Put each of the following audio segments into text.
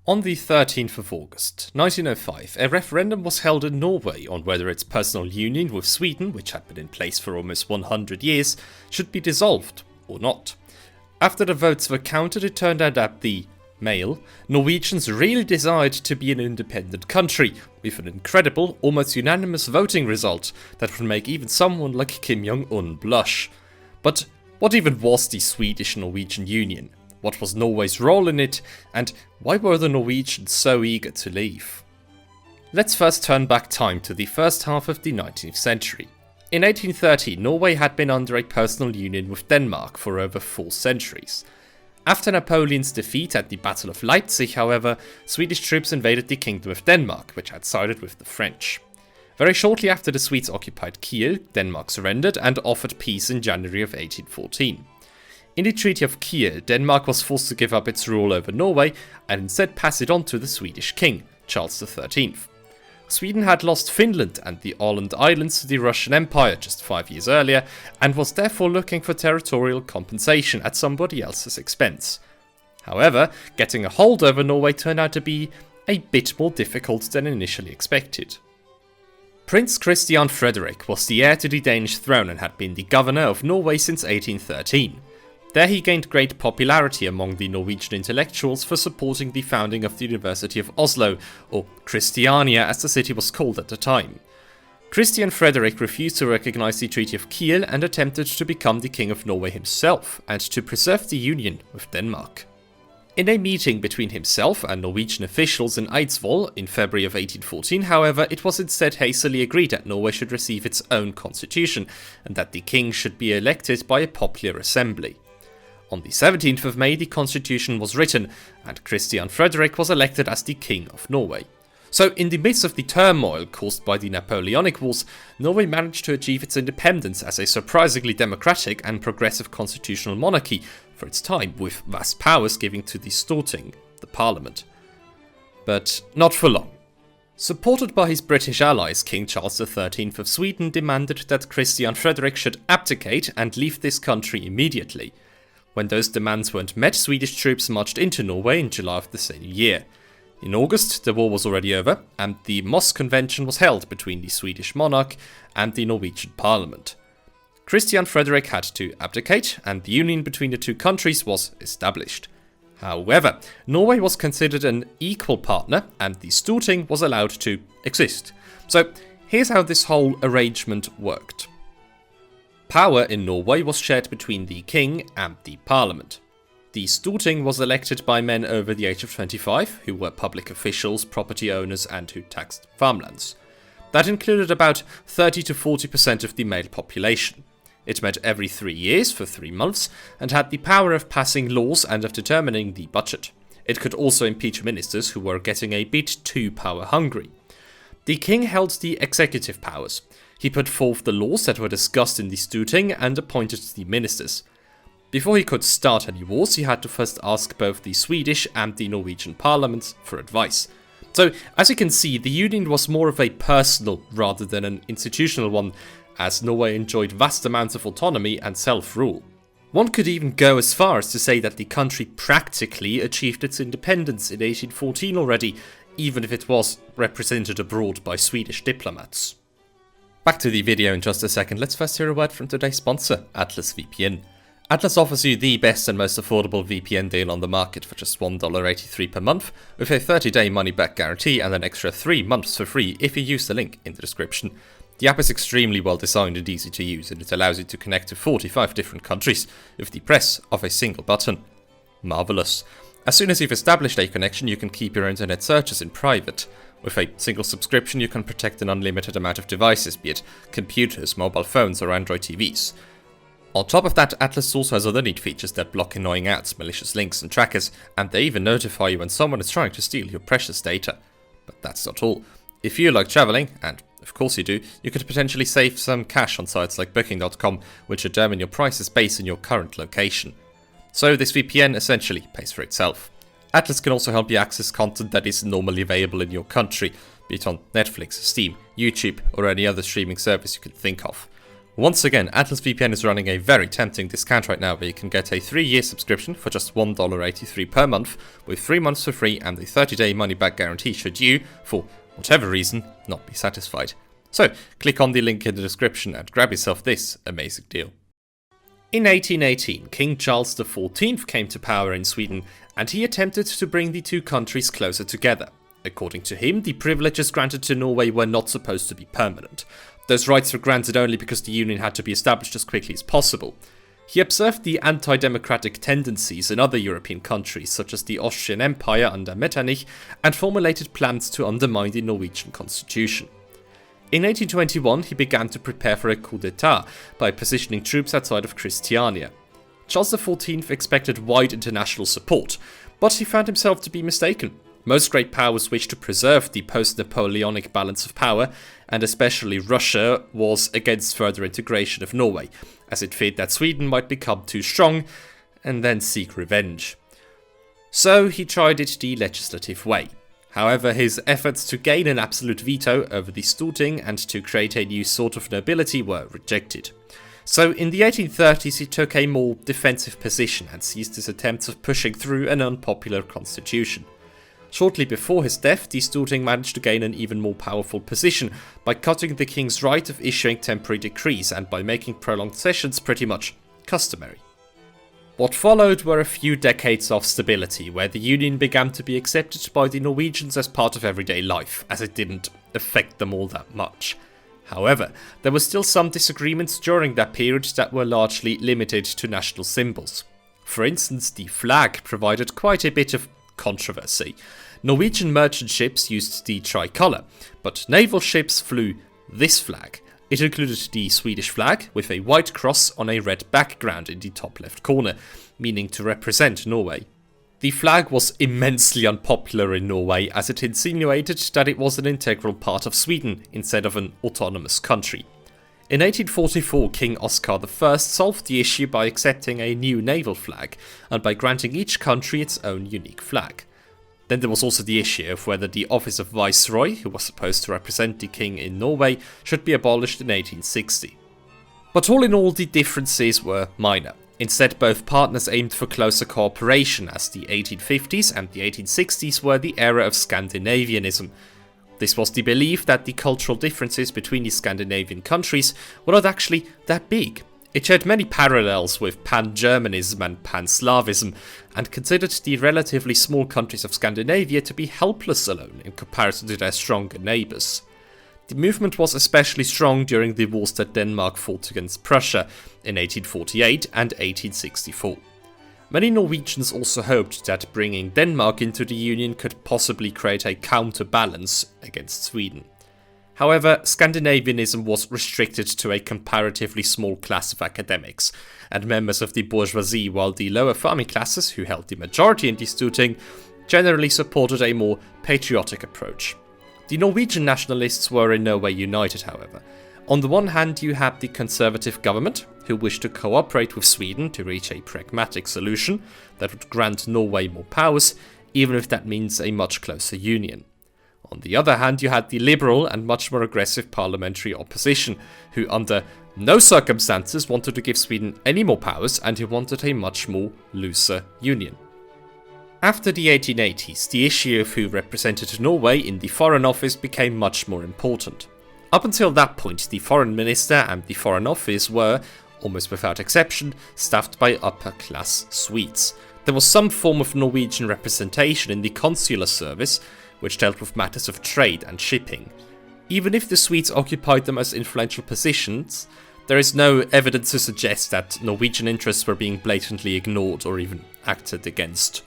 On the 13th of August 1905, a referendum was held in Norway on whether its personal union with Sweden, which had been in place for almost 100 years, should be dissolved or not. After the votes were counted, it turned out that the male Norwegians really desired to be an independent country, with an incredible, almost unanimous voting result that would make even someone like Kim Jong-un blush. But what even was the Swedish-Norwegian Union? What was Norway's role in it, and why were the Norwegians so eager to leave? Let's first turn back time to the first half of the 19th century. In 1830, Norway had been under a personal union with Denmark for over 4 centuries. After Napoleon's defeat at the Battle of Leipzig, however, Swedish troops invaded the Kingdom of Denmark, which had sided with the French. Very shortly after the Swedes occupied Kiel, Denmark surrendered and offered peace in January of 1814. In the Treaty of Kiel, Denmark was forced to give up its rule over Norway and instead pass it on to the Swedish king, Charles XIII. Sweden had lost Finland and the Åland Islands to the Russian Empire just 5 years earlier, and was therefore looking for territorial compensation at somebody else's expense. However, getting a hold over Norway turned out to be a bit more difficult than initially expected. Prince Christian Frederick was the heir to the Danish throne and had been the governor of Norway since 1813. There he gained great popularity among the Norwegian intellectuals for supporting the founding of the University of Oslo, or Christiania as the city was called at the time. Christian Frederick refused to recognize the Treaty of Kiel and attempted to become the King of Norway himself, and to preserve the union with Denmark. In a meeting between himself and Norwegian officials in Eidsvoll in February of 1814, however, it was instead hastily agreed that Norway should receive its own constitution, and that the king should be elected by a popular assembly. On the 17th of May, the constitution was written, and Christian Frederick was elected as the King of Norway. So, in the midst of the turmoil caused by the Napoleonic Wars, Norway managed to achieve its independence as a surprisingly democratic and progressive constitutional monarchy for its time, with vast powers given to the Storting, the parliament. But not for long. Supported by his British allies, King Charles XIII of Sweden demanded that Christian Frederick should abdicate and leave this country immediately. When those demands weren't met, Swedish troops marched into Norway in July of the same year. In August, the war was already over, and the Moss Convention was held between the Swedish monarch and the Norwegian parliament. Christian Frederick had to abdicate, and the union between the two countries was established. However, Norway was considered an equal partner, and the Storting was allowed to exist. So, here's how this whole arrangement worked. Power in Norway was shared between the king and the parliament. The Storting was elected by men over the age of 25, who were public officials, property owners, and who taxed farmlands. That included about 30 to 40% of the male population. It met every 3 years for 3 months, and had the power of passing laws and of determining the budget. It could also impeach ministers who were getting a bit too power hungry. The king held the executive powers. He put forth the laws that were discussed in the Storting and appointed the ministers. Before he could start any wars, he had to first ask both the Swedish and the Norwegian parliaments for advice. So, as you can see, the union was more of a personal rather than an institutional one, as Norway enjoyed vast amounts of autonomy and self-rule. One could even go as far as to say that the country practically achieved its independence in 1814 already, even if it was represented abroad by Swedish diplomats. Back to the video in just a second, let's first hear a word from today's sponsor, Atlas VPN. Atlas offers you the best and most affordable VPN deal on the market for just $1.83 per month, with a 30-day money-back guarantee and an extra 3 months for free if you use the link in the description. The app is extremely well designed and easy to use, and it allows you to connect to 45 different countries with the press of a single button. Marvelous. As soon as you've established a connection, you can keep your internet searches in private. With a single subscription, you can protect an unlimited amount of devices, be it computers, mobile phones, or Android TVs. On top of that, Atlas also has other neat features that block annoying ads, malicious links, and trackers, and they even notify you when someone is trying to steal your precious data. But that's not all. If you like traveling, and of course you do, you could potentially save some cash on sites like Booking.com, which determine your prices based on your current location. So this VPN essentially pays for itself. Atlas can also help you access content that isn't normally available in your country, be it on Netflix, Steam, YouTube, or any other streaming service you can think of. Once again, Atlas VPN is running a very tempting discount right now where you can get a 3-year subscription for just $1.83 per month, with 3 months for free and a 30-day money-back guarantee should you, for whatever reason, not be satisfied. So, click on the link in the description and grab yourself this amazing deal. In 1818, King Charles XIV came to power in Sweden, and he attempted to bring the two countries closer together. According to him, the privileges granted to Norway were not supposed to be permanent. Those rights were granted only because the union had to be established as quickly as possible. He observed the anti-democratic tendencies in other European countries, such as the Austrian Empire under Metternich, and formulated plans to undermine the Norwegian constitution. In 1821, he began to prepare for a coup d'etat by positioning troops outside of Christiania. Charles XIV expected wide international support, but he found himself to be mistaken. Most great powers wished to preserve the post-Napoleonic balance of power, and especially Russia was against further integration of Norway, as it feared that Sweden might become too strong and then seek revenge. So he tried it the legislative way. However, his efforts to gain an absolute veto over the Storting and to create a new sort of nobility were rejected. So in the 1830s he took a more defensive position and ceased his attempts of pushing through an unpopular constitution. Shortly before his death, the Storting managed to gain an even more powerful position by cutting the king's right of issuing temporary decrees and by making prolonged sessions pretty much customary. What followed were a few decades of stability, where the union began to be accepted by the Norwegians as part of everyday life, as it didn't affect them all that much. However, there were still some disagreements during that period that were largely limited to national symbols. For instance, the flag provided quite a bit of controversy. Norwegian merchant ships used the tricolour, but naval ships flew this flag. It included the Swedish flag with a white cross on a red background in the top left corner, meaning to represent Norway. The flag was immensely unpopular in Norway, as it insinuated that it was an integral part of Sweden instead of an autonomous country. In 1844, King Oscar I solved the issue by accepting a new naval flag and by granting each country its own unique flag. Then there was also the issue of whether the office of Viceroy, who was supposed to represent the king in Norway, should be abolished in 1860. But all in all, the differences were minor. Instead, both partners aimed for closer cooperation, as the 1850s and the 1860s were the era of Scandinavianism. This was the belief that the cultural differences between the Scandinavian countries were not actually that big. It shared many parallels with Pan-Germanism and Pan-Slavism, and considered the relatively small countries of Scandinavia to be helpless alone in comparison to their stronger neighbours. The movement was especially strong during the wars that Denmark fought against Prussia in 1848 and 1864. Many Norwegians also hoped that bringing Denmark into the Union could possibly create a counterbalance against Sweden. However, Scandinavianism was restricted to a comparatively small class of academics and members of the bourgeoisie, while the lower farming classes, who held the majority in the Storting, generally supported a more patriotic approach. The Norwegian nationalists were in no way united, however. On the one hand, you had the conservative government, who wished to cooperate with Sweden to reach a pragmatic solution that would grant Norway more powers, even if that means a much closer union. On the other hand, you had the liberal and much more aggressive parliamentary opposition, who under no circumstances wanted to give Sweden any more powers and who wanted a much more looser union. After the 1880s, the issue of who represented Norway in the Foreign Office became much more important. Up until that point, the Foreign Minister and the Foreign Office were, almost without exception, staffed by upper-class Swedes. There was some form of Norwegian representation in the consular service, which dealt with matters of trade and shipping. Even if the Swedes occupied the most influential positions, there is no evidence to suggest that Norwegian interests were being blatantly ignored or even acted against.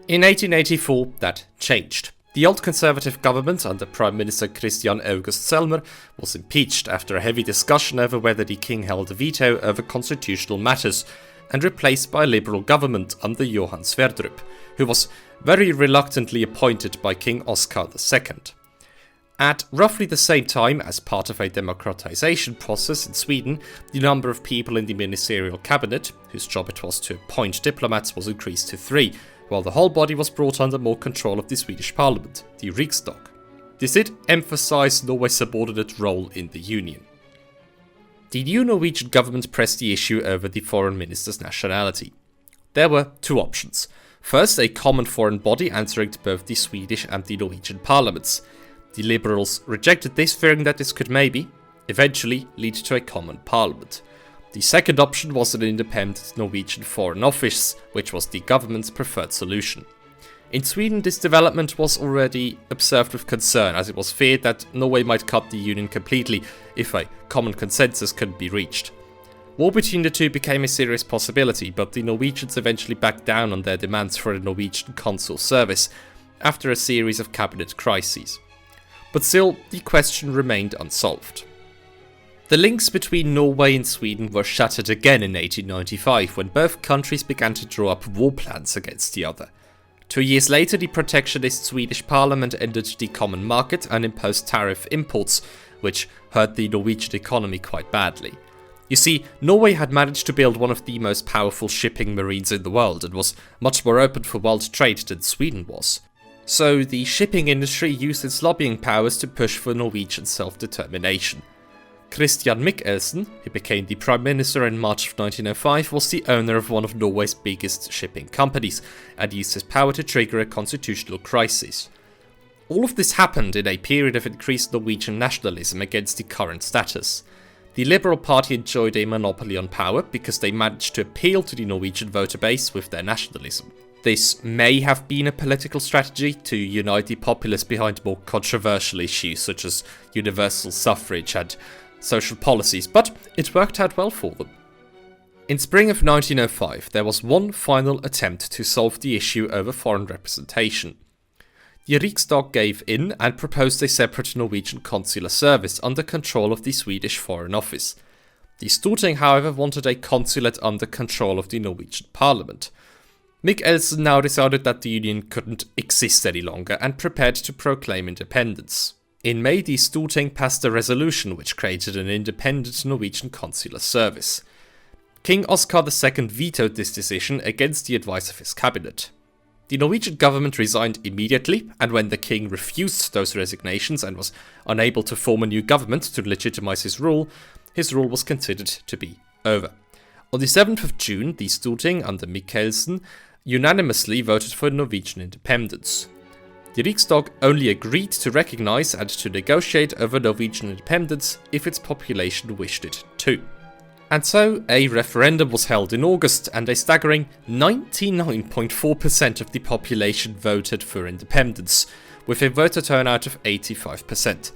In 1884, that changed. The old conservative government under Prime Minister Christian August Selmer was impeached after a heavy discussion over whether the king held a veto over constitutional matters, and replaced by a liberal government under Johan Sverdrup, who was very reluctantly appointed by King Oscar II. At roughly the same time, as part of a democratization process in Sweden, the number of people in the ministerial cabinet, whose job it was to appoint diplomats, was increased to 3, while the whole body was brought under more control of the Swedish parliament, the Riksdag. This did emphasize Norway's subordinate role in the union. The new Norwegian government pressed the issue over the foreign minister's nationality. There were two options. First, a common foreign body answering to both the Swedish and the Norwegian parliaments. The Liberals rejected this, fearing that this could maybe, eventually, lead to a common parliament. The second option was an independent Norwegian Foreign Office, which was the government's preferred solution. In Sweden, this development was already observed with concern, as it was feared that Norway might cut the union completely if a common consensus couldn't be reached. War between the two became a serious possibility, but the Norwegians eventually backed down on their demands for a Norwegian consul service after a series of cabinet crises. But still, the question remained unsolved. The links between Norway and Sweden were shattered again in 1895 when both countries began to draw up war plans against the other. 2 years later, the protectionist Swedish parliament ended the common market and imposed tariff imports, which hurt the Norwegian economy quite badly. You see, Norway had managed to build one of the most powerful shipping marines in the world and was much more open for world trade than Sweden was. So the shipping industry used its lobbying powers to push for Norwegian self-determination. Christian Michelsen, who became the Prime Minister in March of 1905, was the owner of one of Norway's biggest shipping companies and used his power to trigger a constitutional crisis. All of this happened in a period of increased Norwegian nationalism against the current status. The Liberal Party enjoyed a monopoly on power because they managed to appeal to the Norwegian voter base with their nationalism. This may have been a political strategy to unite the populace behind more controversial issues such as universal suffrage and social policies, but it worked out well for them. In spring of 1905, there was one final attempt to solve the issue over foreign representation. The Riksdag gave in and proposed a separate Norwegian consular service under control of the Swedish Foreign Office. The Storting, however, wanted a consulate under control of the Norwegian Parliament. Michelsen now decided that the union couldn't exist any longer and prepared to proclaim independence. In May, the Storting passed a resolution which created an independent Norwegian consular service. King Oscar II vetoed this decision against the advice of his cabinet. The Norwegian government resigned immediately, and when the king refused those resignations and was unable to form a new government to legitimize his rule was considered to be over. On the 7th of June, the Storting, under Michelsen, unanimously voted for Norwegian independence. The Riksdag only agreed to recognize and to negotiate over Norwegian independence if its population wished it too. And so, a referendum was held in August, and a staggering 99.4% of the population voted for independence, with a voter turnout of 85%.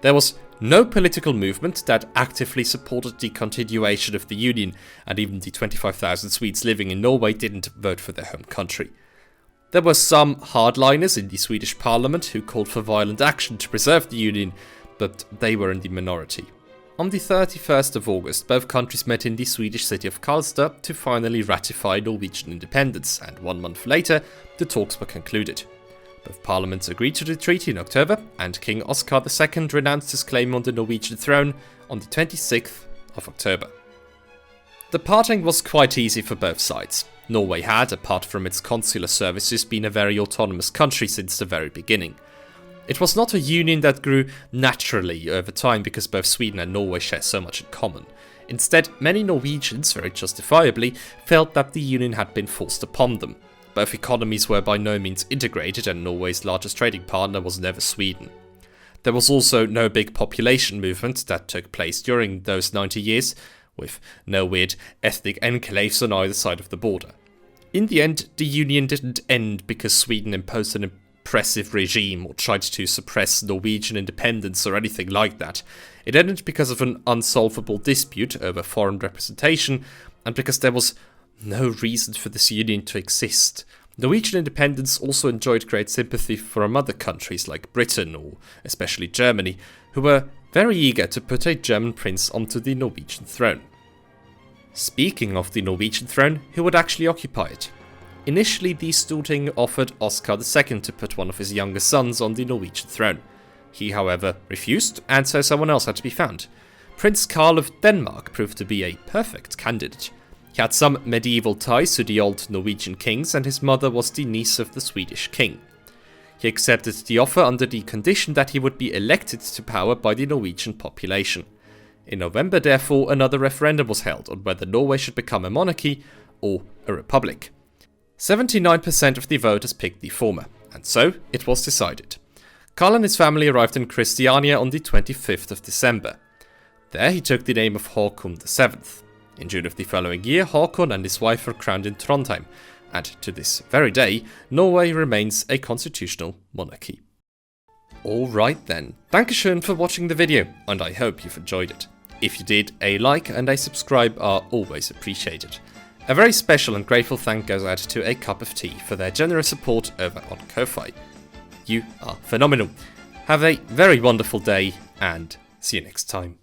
There was no political movement that actively supported the continuation of the Union, and even the 25,000 Swedes living in Norway didn't vote for their home country. There were some hardliners in the Swedish parliament who called for violent action to preserve the Union, but they were in the minority. On the 31st of August, both countries met in the Swedish city of Karlstad to finally ratify Norwegian independence, and 1 month later, the talks were concluded. Both parliaments agreed to the treaty in October, and King Oscar II renounced his claim on the Norwegian throne on the 26th of October. The parting was quite easy for both sides. Norway had, apart from its consular services, been a very autonomous country since the very beginning. It was not a union that grew naturally over time because both Sweden and Norway share so much in common. Instead, many Norwegians, very justifiably, felt that the union had been forced upon them. Both economies were by no means integrated, and Norway's largest trading partner was never Sweden. There was also no big population movement that took place during those 90 years, with no weird ethnic enclaves on either side of the border. In the end, the union didn't end because Sweden imposed an oppressive regime or tried to suppress Norwegian independence or anything like that. It ended because of an unsolvable dispute over foreign representation, and because there was no reason for this union to exist. Norwegian independence also enjoyed great sympathy from other countries like Britain or especially Germany, who were very eager to put a German prince onto the Norwegian throne. Speaking of the Norwegian throne, who would actually occupy it? Initially, the Storting offered Oscar II to put one of his younger sons on the Norwegian throne. He, however, refused, and so someone else had to be found. Prince Karl of Denmark proved to be a perfect candidate. He had some medieval ties to the old Norwegian kings, and his mother was the niece of the Swedish king. He accepted the offer under the condition that he would be elected to power by the Norwegian population. In November, therefore, another referendum was held on whether Norway should become a monarchy or a republic. 79% of the voters picked the former, and so it was decided. Karl and his family arrived in Christiania on the 25th of December. There he took the name of Haakon VII. In June of the following year, Haakon and his wife were crowned in Trondheim, and to this very day, Norway remains a constitutional monarchy. Alright then, Dankeschön for watching the video, and I hope you've enjoyed it. If you did, a like and a subscribe are always appreciated. A very special and grateful thank goes out to A Cup of Tea for their generous support over on Ko-Fi. You are phenomenal. Have a very wonderful day, and see you next time.